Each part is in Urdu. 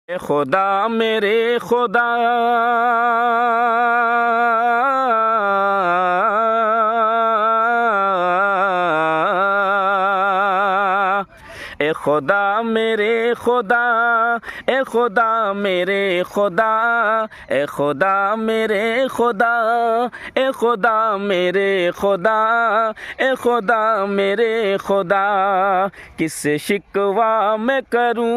اے خدا میرے خدا، اے خدا میرے خدا، اے خدا میرے خدا، اے خدا میرے خدا، اے خدا میرے خدا، اے خدا میرے خدا، کس سے شکوہ میں کروں،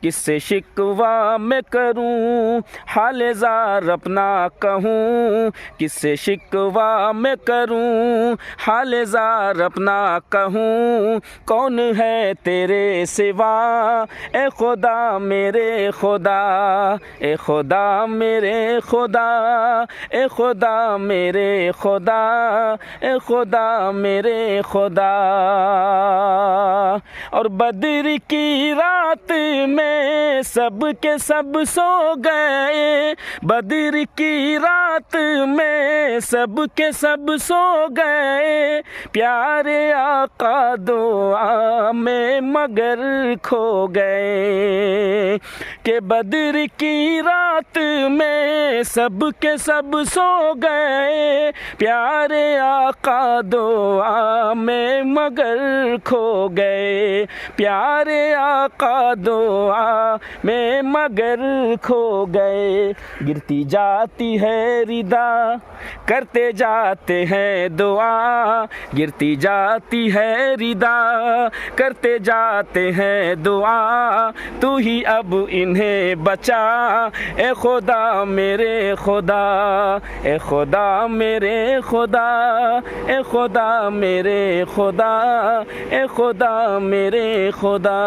کس سے شکوہ میں کروں، حال زار اپنا کہوں، کس سے شکوہ میں کروں، حال زار اپنا کہوں، کون ہے تیرے سوا، اے خدا میرے خدا، اے خدا میرے خدا، اے خدا میرے خدا، اے خدا میرے خدا۔ اور بدر کی رات میں سب کے سب سو گئے، بدر کی رات میں سب کے سب سو گئے، پیارے آقا دعا میں مگر کھو گئے، کہ بدر کی رات میں سب کے سب سو گئے، پیارے آقا دعا میں مگر کھو گئے، پیارے آقا دعا میں مگر کھو گئے۔ گرتی جاتی ہے ردا، کرتے جاتے ہیں دعا، گرتی جاتی ہے ردا، کرتے جاتے ہیں دعا، تو ہی اب انہیں بچا، اے خدا میرے خدا، اے خدا میرے خدا، اے خدا میرے خدا، اے خدا میرے خدا۔